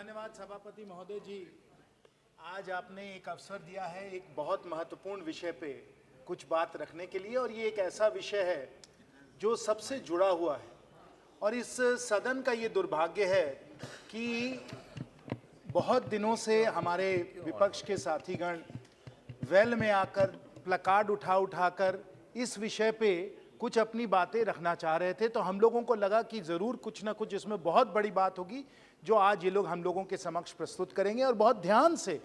धन्यवाद सभापति महोदय जी। आज आपने एक अवसर दिया है एक बहुत महत्वपूर्ण विषय पे कुछ बात रखने के लिए, और ये एक ऐसा विषय है जो सबसे जुड़ा हुआ है। और इस सदन का ये दुर्भाग्य है कि बहुत दिनों से हमारे विपक्ष के साथीगण वेल में आकर प्लकार्ड उठाकर इस विषय पे कुछ अपनी बातें रखना चाह रहे थे। तो हम लोगों को लगा कि ज़रूर कुछ ना कुछ इसमें बहुत बड़ी बात होगी जो आज ये लोग हम लोगों के समक्ष प्रस्तुत करेंगे। और बहुत ध्यान से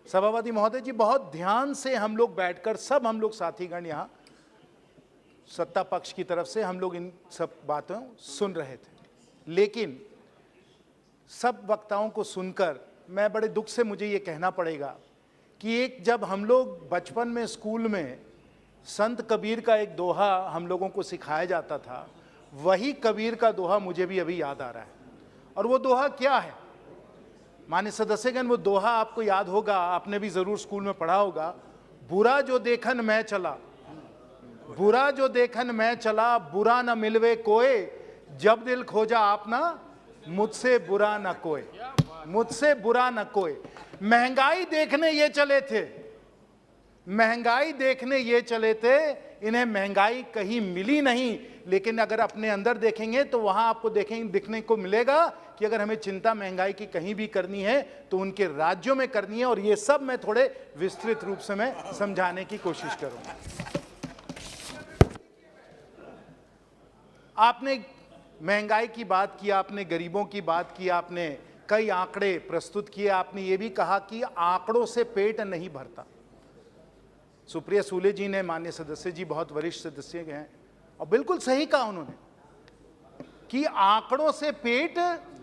सभापति महोदय जी, बहुत ध्यान से हम लोग बैठकर सब हम लोग साथीगण यहाँ सत्ता पक्ष की तरफ से हम लोग इन सब बातों सुन रहे थे। लेकिन सब वक्ताओं को सुनकर मैं बड़े दुख से मुझे ये कहना पड़ेगा कि एक जब हम लोग बचपन में स्कूल में संत कबीर का एक दोहा हम लोगों को सिखाया जाता था, वही कबीर का दोहा मुझे भी अभी याद आ रहा है। और वो दोहा क्या है माननीय सदस्यगण? वो दोहा आपको याद होगा, आपने भी जरूर स्कूल में पढ़ा होगा। बुरा जो देखन मैं चला, बुरा जो देखन मैं चला, बुरा न मिलवे कोय, जब दिल खोजा आपना, मुझसे बुरा न कोय, मुझसे बुरा न कोय। महंगाई देखने ये चले थे, महंगाई देखने ये चले थे, इन्हें महंगाई कहीं मिली नहीं। लेकिन अगर अपने अंदर देखेंगे तो वहां आपको दिखने को मिलेगा कि अगर हमें चिंता महंगाई की कहीं भी करनी है तो उनके राज्यों में करनी है। और ये सब मैं थोड़े विस्तृत रूप से मैं समझाने की कोशिश करूंगा। आपने महंगाई की बात की, आपने गरीबों की बात की, आपने कई आंकड़े प्रस्तुत किए। आपने ये भी कहा कि आंकड़ों से पेट नहीं भरता। सुप्रिया सूले जी ने, माननीय सदस्य जी बहुत वरिष्ठ सदस्य हैं, और बिल्कुल सही कहा उन्होंने कि आंकड़ों से पेट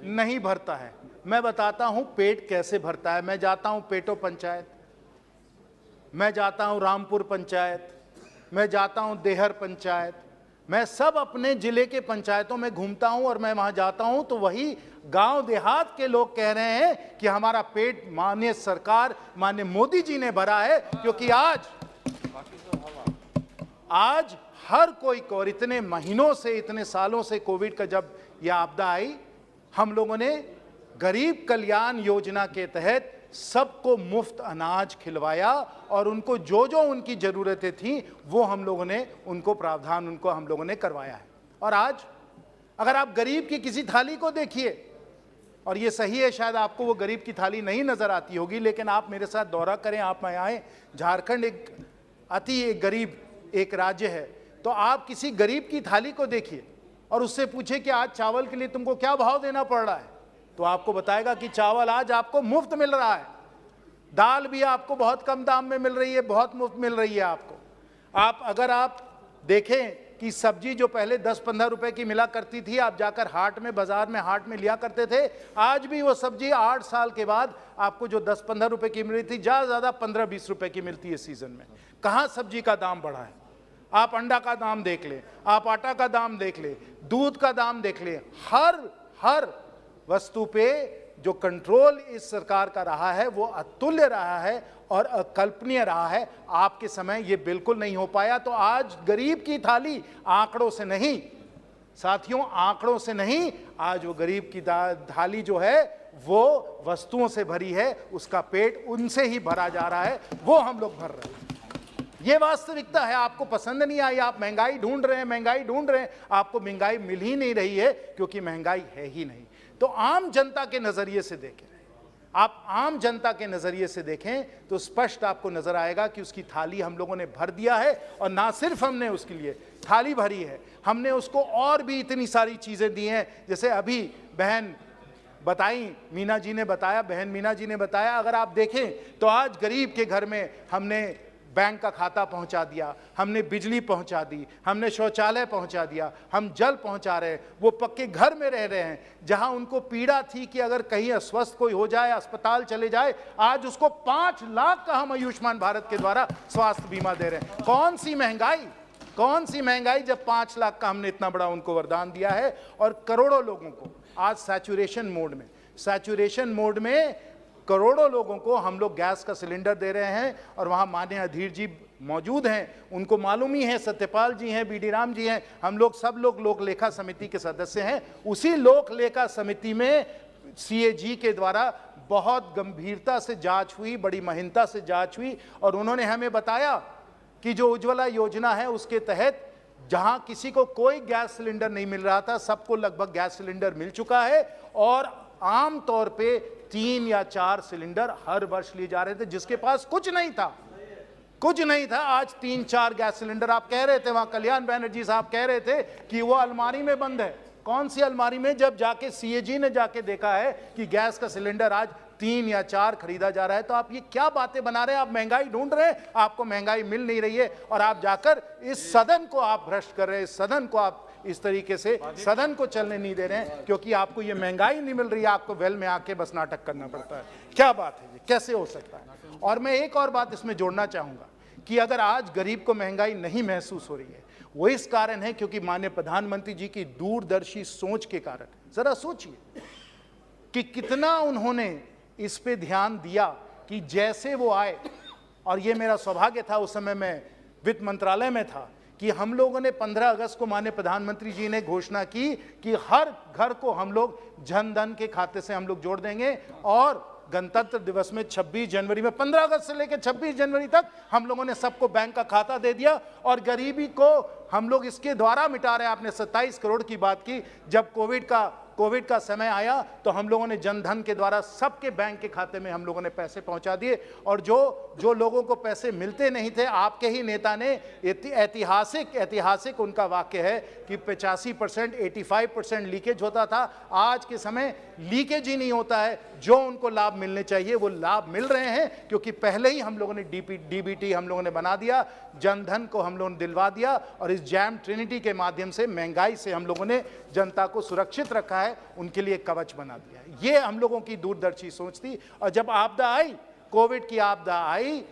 नहीं भरता है। मैं बताता हूं पेट कैसे भरता है। मैं जाता हूं पेटो पंचायत, मैं जाता हूं रामपुर पंचायत, मैं जाता हूं देहर पंचायत, मैं सब अपने जिले के पंचायतों में घूमता हूं। और मैं वहां जाता हूं तो वही गांव देहात के लोग कह रहे हैं कि हमारा पेट माननीय सरकार, माननीय मोदी जी ने भरा है। क्योंकि आज हर कोई को, और इतने महीनों से, इतने सालों से कोविड का जब यह आपदा आई, हम लोगों ने गरीब कल्याण योजना के तहत सबको मुफ्त अनाज खिलवाया और उनको जो जो उनकी ज़रूरतें थी वो हम लोगों ने उनको प्रावधान उनको हम लोगों ने करवाया है। और आज अगर आप गरीब की किसी थाली को देखिए, और ये सही है शायद आपको वो गरीब की थाली नहीं नज़र आती होगी, लेकिन आप मेरे साथ दौरा करें, आप मैं आए, झारखंड एक एक गरीब एक राज्य है। तो आप किसी गरीब की थाली को देखिए और उससे पूछे कि आज चावल के लिए तुमको क्या भाव देना पड़ रहा है, तो आपको बताएगा कि चावल आज आपको मुफ्त मिल रहा है। दाल भी आपको बहुत कम दाम में मिल रही है, बहुत मुफ्त मिल रही है आपको। अगर आप देखें कि सब्जी जो पहले 10-15 रुपए की मिला करती थी, आप जाकर हाट में, बाजार में, हाट में लिया करते थे, आज भी वो सब्जी 8 साल के बाद आपको जो 10-15 रुपए की मिल रही थी, ज़्यादा 15-20 रुपए की मिलती है सीजन में। कहाँ सब्जी का दाम बढ़ा है? आप अंडा का दाम देख लें, आप आटा का दाम देख लें, दूध का दाम देख लें, हर वस्तु पे जो कंट्रोल इस सरकार का रहा है वो अतुल्य रहा है और अकल्पनीय रहा है। आपके समय ये बिल्कुल नहीं हो पाया। तो आज गरीब की थाली आंकड़ों से नहीं साथियों, आंकड़ों से नहीं, आज वो गरीब की थाली जो है वो वस्तुओं से भरी है, उसका पेट उनसे ही भरा जा रहा है, वो हम लोग भर रहे हैं। ये वास्तविकता है। आपको पसंद नहीं आई, आप महंगाई ढूंढ रहे हैं, महंगाई ढूंढ रहे हैं, आपको महंगाई मिल ही नहीं रही है क्योंकि महंगाई है ही नहीं। तो आम जनता के नजरिए से देखें, आप आम जनता के नजरिए से देखें तो स्पष्ट आपको नजर आएगा कि उसकी थाली हम लोगों ने भर दिया है। और ना सिर्फ हमने उसके लिए थाली भरी है, हमने उसको और भी इतनी सारी चीजें दी हैं। जैसे अभी बहन बताई, मीना जी ने बताया, बहन मीना जी ने बताया, अगर आप देखें तो आज गरीब के घर में हमने बैंक का खाता पहुंचा दिया, हमने बिजली पहुंचा दी, हमने शौचालय पहुंचा दिया, हम जल पहुंचा रहे हैं। वो पक्के घर में रह रहे हैं, जहां उनको पीड़ा थी कि अगर कहीं अस्वस्थ कोई हो जाए, अस्पताल चले जाए, आज उसको 5 लाख का हम आयुष्मान भारत के द्वारा स्वास्थ्य बीमा दे रहे हैं। कौन सी महंगाई जब 5 लाख का हमने इतना बड़ा उनको वरदान दिया है। और करोड़ों लोगों को आज सैचुरेशन मोड में करोड़ों लोगों को हम लोग गैस का सिलेंडर दे रहे हैं। और वहाँ माननीय अधीर जी मौजूद हैं, उनको मालूम ही है, सत्यपाल जी हैं, बीडी राम जी हैं, हम लोग सब लोग लोक लेखा समिति के सदस्य हैं। उसी लोक लेखा समिति में सीएजी के द्वारा बहुत गंभीरता से जांच हुई, बड़ी महीनता से जांच हुई, और उन्होंने हमें बताया कि जो उज्ज्वला योजना है उसके तहत जहां किसी को कोई गैस सिलेंडर नहीं मिल रहा था, सबको लगभग गैस सिलेंडर मिल चुका है, और आम तौर पे 3 या 4 सिलेंडर हर वर्ष लिए जा रहे थे। जिसके पास कुछ नहीं था, आज 3-4 गैस सिलेंडर, आप कह रहे थे वहां कल्याण बनर्जी साहब कह रहे थे कि वो अलमारी में बंद है। कौन सी अलमारी में? जब जाके सीएजी ने जाके देखा है कि गैस का सिलेंडर आज 3 या 4 खरीदा जा रहा है। तो आप ये क्या बातें बना रहे हैं? आप महंगाई ढूंढ रहे हैं, आपको महंगाई मिल नहीं रही है, और आप जाकर इस सदन को आप भ्रष्ट कर रहे हैं, इस सदन को आप इस तरीके से सदन को चलने नहीं दे रहे हैं, क्योंकि आपको ये महंगाई नहीं मिल रही है, आपको वेल में आके बस नाटक करना पड़ता है। क्या बात है, ये कैसे हो सकता है? और मैं एक और बात इसमें जोड़ना चाहूंगा कि अगर आज गरीब को महंगाई नहीं महसूस हो रही है, वो इस कारण है क्योंकि माननीय प्रधानमंत्री जी की दूरदर्शी सोच के कारण। जरा सोचिए कि कितना उन्होंने इस पे ध्यान दिया कि जैसे वो आए, और ये मेरा सौभाग्य था, उस समय मैं वित्त मंत्रालय में था, कि हम लोगों ने 15 अगस्त को माननीय प्रधानमंत्री जी ने घोषणा की कि हर घर को हम लोग जन धन के खाते से हम लोग जोड़ देंगे, और गणतंत्र दिवस में 26 जनवरी में, 15 अगस्त से लेकर 26 जनवरी तक हम लोगों ने सबको बैंक का खाता दे दिया, और गरीबी को हम लोग इसके द्वारा मिटा रहे हैं। आपने 27 करोड़ की बात की। जब कोविड का समय आया तो हम लोगों ने जनधन के द्वारा सबके बैंक के खाते में हम लोगों ने पैसे पहुंचा दिए, और जो लोगों को पैसे मिलते नहीं थे, आपके ही नेता ने, ऐतिहासिक उनका वाक्य है कि 85%, 85% लीकेज होता था। आज के समय लीकेज ही नहीं होता है, जो उनको लाभ मिलने चाहिए वो लाभ मिल रहे हैं, क्योंकि पहले ही हम लोगों ने डीबीटी हम लोगों ने बना दिया, जनधन को हम लोगों ने दिलवा दिया, और इस जैम ट्रिनिटी के माध्यम से महंगाई से हम लोगों ने जनता को सुरक्षित रखा है, उनके लिए कवच बना दिया है। ये हम लोगों की दूरदर्शी सोच थी। और जब आपदा आई, कोविड की आपदा आई,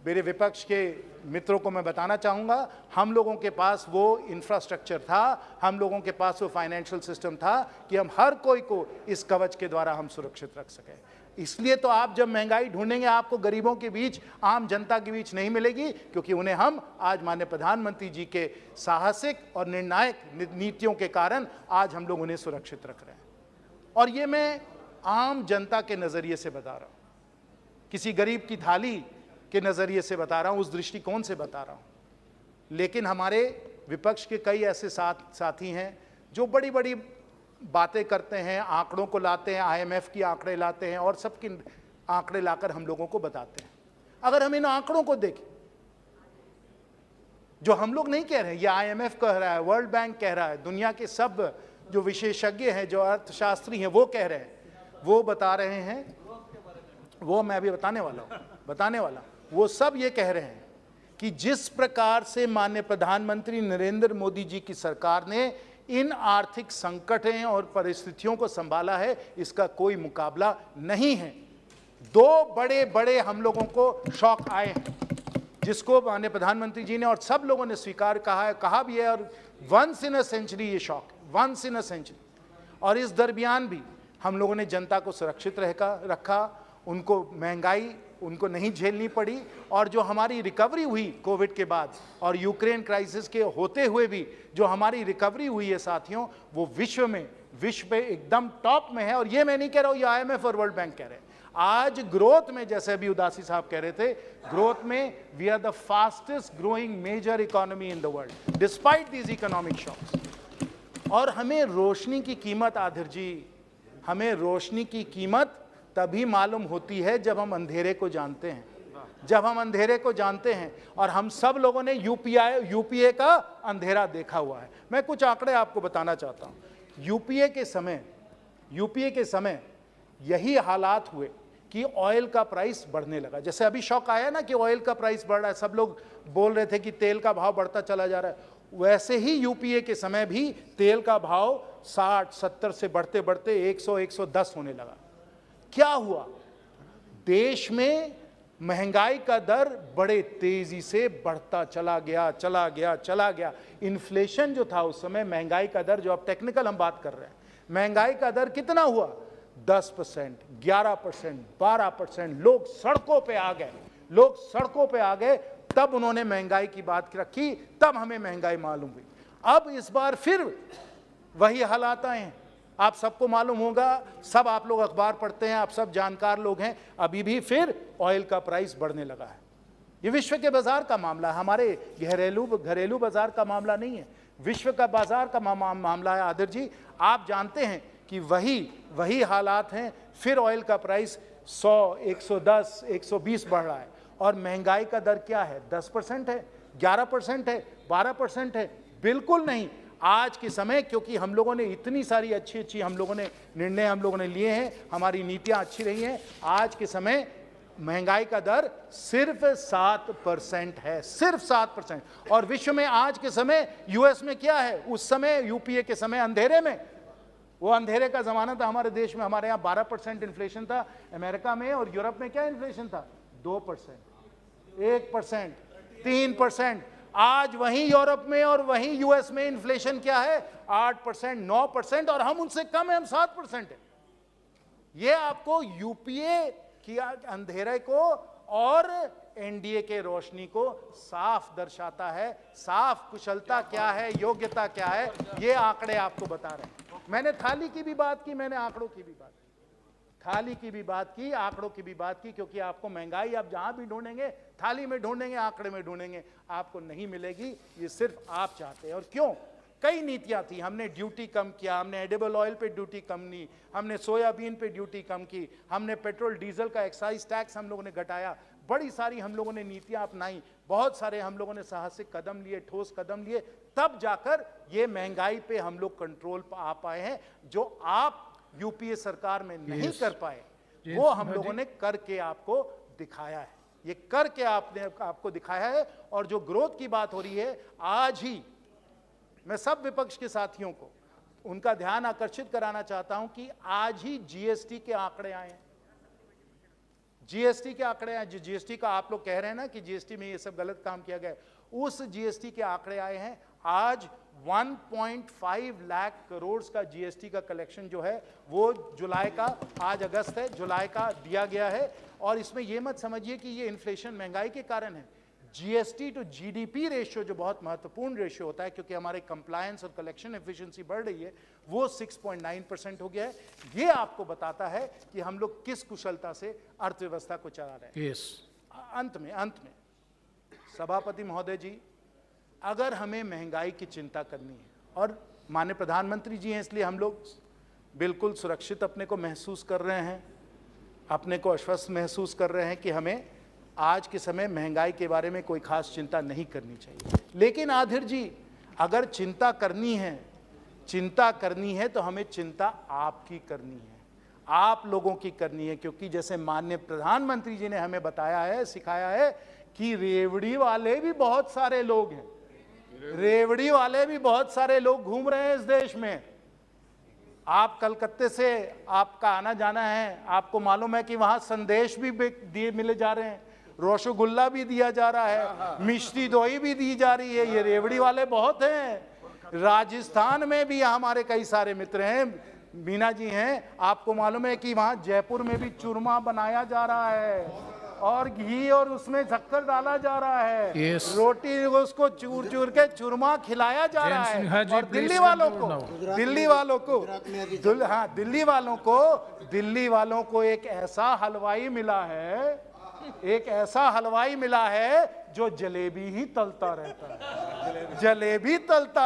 मेरे विपक्ष के मित्रों को मैं बताना चाहूंगा, हम लोगों के पास वो इंफ्रास्ट्रक्चर था, हम लोगों के पास वो फाइनेंशियल सिस्टम था कि हम हर कोई को इस कवच के द्वारा हम सुरक्षित रख सकें। इसलिए तो आप जब महंगाई ढूंढेंगे, आपको गरीबों के बीच, आम जनता के बीच नहीं मिलेगी, क्योंकि उन्हें हम आज माननीय प्रधानमंत्री जी के साहसिक और निर्णायक नीतियों के कारण आज हम लोग उन्हें सुरक्षित रख रहे हैं। और ये मैं आम जनता के नजरिए से बता रहा हूं, किसी गरीब की थाली के नजरिए से बता रहा हूं, उस दृष्टिकोण से बता रहा हूं। लेकिन हमारे विपक्ष के कई ऐसे साथी हैं जो बड़ी बड़ी बातें करते हैं, आंकड़ों को लाते हैं, IMF की आंकड़े लाते हैं, और सबके आंकड़े लाकर हम लोगों को बताते हैं। अगर हम इन आंकड़ों को देखें, जो हम लोग नहीं कह रहे हैं, ये IMF कह रहा है, वर्ल्ड बैंक कह रहा है, दुनिया के सब जो विशेषज्ञ हैं, जो अर्थशास्त्री हैं, वो कह रहे हैं, वो बता रहे हैं, वो मैं अभी बताने वाला, वो सब ये कह रहे हैं कि जिस प्रकार से माननीय प्रधानमंत्री नरेंद्र मोदी जी की सरकार ने इन आर्थिक संकटें और परिस्थितियों को संभाला है, इसका कोई मुकाबला नहीं है। 2 बड़े बड़े हम लोगों को शौक आए हैं, जिसको माननीय प्रधानमंत्री जी ने और सब लोगों ने स्वीकार कहा भी है, और वंस इन अ सेंचुरी ये शौक, वंस इन अ सेंचुरी। और इस दरमियान भी हम लोगों ने जनता को सुरक्षित रखा, उनको महंगाई उनको नहीं झेलनी पड़ी, और जो हमारी रिकवरी हुई कोविड के बाद और यूक्रेन क्राइसिस के होते हुए भी जो हमारी रिकवरी हुई है साथियों, वो विश्व पे एकदम टॉप में है। और ये मैं नहीं कह रहा हूँ, ये IMF और वर्ल्ड बैंक कह रहे हैं। आज ग्रोथ में, जैसे अभी उदासी साहब कह रहे थे, ग्रोथ में we are the fastest growing major economy in the world despite these economic shocks. और हमें रोशनी की कीमत, आधिर जी, हमें रोशनी की कीमत तभी मालूम होती है जब हम अंधेरे को जानते हैं, और हम सब लोगों ने यूपीए का अंधेरा देखा हुआ है। मैं कुछ आंकड़े आपको बताना चाहता हूं। यूपीए के समय यही हालात हुए कि ऑयल का प्राइस बढ़ने लगा। जैसे अभी शौक आया ना कि ऑयल का प्राइस बढ़ रहा है, सब लोग बोल रहे थे कि तेल का भाव बढ़ता चला जा रहा है, वैसे ही यूपीए के समय भी तेल का भाव 60-70 से बढ़ते बढ़ते 100-110 होने लगा। क्या हुआ? देश में महंगाई का दर बड़े तेजी से बढ़ता चला गया। इन्फ्लेशन जो था उस समय, महंगाई का दर, जो अब टेक्निकल हम बात कर रहे हैं, महंगाई का दर कितना हुआ? 10%, 11%, 12%। लोग सड़कों पे आ गए, तब उन्होंने महंगाई की बात रखी, तब हमें महंगाई मालूम हुई। अब इस बार फिर वही हालात आए हैं, आप सबको मालूम होगा, सब आप लोग अखबार पढ़ते हैं, आप सब जानकार लोग हैं, अभी भी फिर ऑयल का प्राइस बढ़ने लगा है। ये विश्व के बाजार का मामला है, हमारे घरेलू बाजार का मामला नहीं है, विश्व का बाजार का मामला है। आदिर जी, आप जानते हैं कि वही हालात हैं, फिर ऑयल का प्राइस 100, 110, 120 बढ़ रहा है। और महंगाई का दर क्या है? 10% है, 11% है, 12% है? बिल्कुल नहीं। आज के समय, क्योंकि हम लोगों ने इतनी सारी अच्छी निर्णय हम लोगों ने लिए हैं, हमारी नीतियां अच्छी रही हैं, आज के समय महंगाई का दर सिर्फ 7% है, सिर्फ 7%। और विश्व में आज के समय, यूएस में क्या है? उस समय यूपीए के समय अंधेरे में, वो अंधेरे का जमाना था हमारे देश में, हमारे यहाँ 12% इन्फ्लेशन था। अमेरिका में और यूरोप में क्या इन्फ्लेशन था? 2%, 1%, 3%। आज वहीं यूरोप में और वहीं यूएस में इन्फ्लेशन क्या है? 8%, 9%, और हम उनसे कम है, हम 7% है। ये आपको यूपीए की अंधेरे को और एनडीए के रोशनी को साफ दर्शाता है। साफ कुशलता क्या है, योग्यता क्या है, ये आंकड़े आपको बता रहे हैं। मैंने थाली की भी बात की, मैंने आंकड़ों की भी बात की, थाली की भी बात की, आंकड़ों की भी बात की, क्योंकि आपको महंगाई आप जहां भी ढूंढेंगे, थाली में ढूंढेंगे, आंकड़े में ढूंढेंगे, आपको नहीं मिलेगी। ये सिर्फ आप चाहते हैं। और क्यों? कई नीतियां थी, हमने ड्यूटी कम किया, हमने एडिबल ऑयल पे ड्यूटी कम की, हमने सोयाबीन पे ड्यूटी कम की, हमने पेट्रोल डीजल का एक्साइज टैक्स हम लोगों ने घटाया, बड़ी सारी हम लोगों ने नीतियां अपनाई, बहुत सारे हम लोगों ने साहसिक कदम लिए, ठोस कदम लिए, तब जाकर ये महंगाई पे हम लोग कंट्रोल आ पाए हैं। जो आप यूपीए सरकार में नहीं कर पाए, वो हम लोगों ने करके आपको दिखाया है। ये करके आपको दिखाया है। और जो ग्रोथ की बात हो रही है, आज ही मैं सब विपक्ष के साथियों को उनका ध्यान आकर्षित कराना चाहता हूं कि आज ही जीएसटी के आंकड़े आए हैं। जीएसटी के आंकड़े आए, जो जीएसटी का आप लोग कह रहे हैं ना कि जीएसटी में ये सब गलत काम किया गया है, उस जीएसटी के आंकड़े आए हैं। आज 1.5 लाख करोड़ का जीएसटी का कलेक्शन जो है वो जुलाई का, आज अगस्त है, जुलाई का दिया गया है। और इसमें ये मत समझिए कि ये इन्फ्लेशन महंगाई के कारण है। जीएसटी टू जीडीपी रेशियो जो बहुत महत्वपूर्ण रेशियो होता है, क्योंकि हमारे कंप्लायंस और कलेक्शन एफिशिएंसी बढ़ रही है, वो 6.9% हो गया है। ये आपको बताता है कि हम लोग किस कुशलता से अर्थव्यवस्था को चला रहे हैं। अंत में सभापति महोदय जी, अगर हमें महंगाई की चिंता करनी है, और माननीय प्रधानमंत्री जी हैं इसलिए हम लोग बिल्कुल सुरक्षित अपने को महसूस कर रहे हैं, अपने को आश्वस्त महसूस कर रहे हैं कि हमें आज के समय महंगाई के बारे में कोई खास चिंता नहीं करनी चाहिए। लेकिन आधिर जी, अगर चिंता करनी है तो हमें चिंता आपकी करनी है, आप लोगों की करनी है। क्योंकि जैसे माननीय प्रधानमंत्री जी ने हमें बताया है, सिखाया है कि रेवड़ी वाले भी बहुत सारे लोग हैं, रेवड़ी वाले भी बहुत सारे लोग घूम रहे हैं इस देश में। आप कलकत्ते से आपका आना जाना है, आपको मालूम है कि वहां संदेश भी दिए मिले जा रहे हैं, रसगुल्ला भी दिया जा रहा है, मिष्टी दोई भी दी जा रही है। ये रेवड़ी वाले बहुत हैं। राजस्थान में भी हमारे कई सारे मित्र हैं, मीना जी हैं, आपको मालूम है कि वहां जयपुर में भी चूरमा बनाया जा रहा है और घी और उसमें शक्कर डाला जा रहा है, रोटी उसको चूर चूर के चूरमा खिलाया जा रहा है। और दिल्ली वालों को एक ऐसा हलवाई मिला है जो जलेबी ही तलता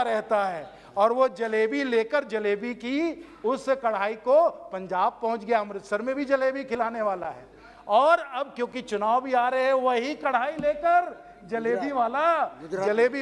रहता है, और वो जलेबी लेकर जलेबी की उस कढ़ाई को पंजाब पहुंच गया, अमृतसर में भी जलेबी खिलाने वाला है। और अब क्योंकि चुनाव भी आ रहे हैं, वही कढ़ाई लेकर जलेबी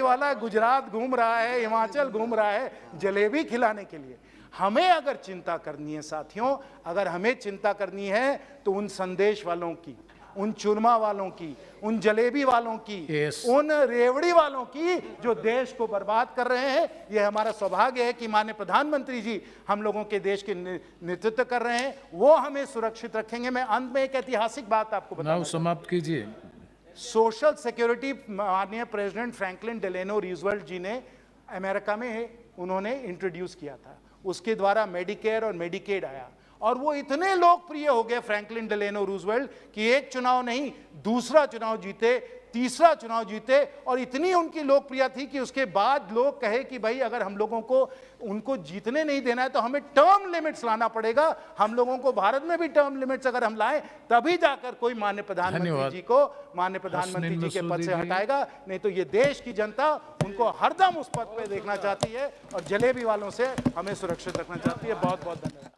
वाला गुजरात घूम रहा है, हिमाचल घूम रहा है जलेबी खिलाने के लिए। हमें अगर चिंता करनी है साथियों, अगर हमें चिंता करनी है तो उन संदेश वालों की, उन चूरमा वालों की, उन जलेबी वालों की, उन रेवड़ी वालों की जो देश को बर्बाद कर रहे हैं। यह हमारा सौभाग्य है कि माननीय प्रधानमंत्री जी हम लोगों के देश के नेतृत्व कर रहे हैं, वो हमें सुरक्षित रखेंगे। मैं अंत में एक ऐतिहासिक बात आपको बताऊं, समाप्त कीजिए। सोशल सिक्योरिटी माननीय प्रेसिडेंट फ्रैंकलिन डेलेनो रूजवेल्ट जी ने अमेरिका में उन्होंने इंट्रोड्यूस किया था, उसके द्वारा मेडिकेयर और मेडिकेड आया, और वो इतने लोकप्रिय हो गए फ्रैंकलिन डेलेनो रूजवेल्ट कि एक चुनाव नहीं, दूसरा चुनाव जीते तीसरा चुनाव जीते और इतनी उनकी लोकप्रियता थी कि उसके बाद लोग कहे कि भाई अगर हम लोगों को उनको जीतने नहीं देना है तो हमें टर्म लिमिट्स लाना पड़ेगा। हम लोगों को भारत में भी टर्म लिमिट्स अगर हम लाएं तभी जाकर कोई माननीय प्रधानमंत्री जी के पद से हटाएगा, नहीं तो ये देश की जनता उनको हरदम उस पद पे देखना चाहती है और जलेबी वालों से हमें सुरक्षित रखना चाहती है। बहुत बहुत धन्यवाद।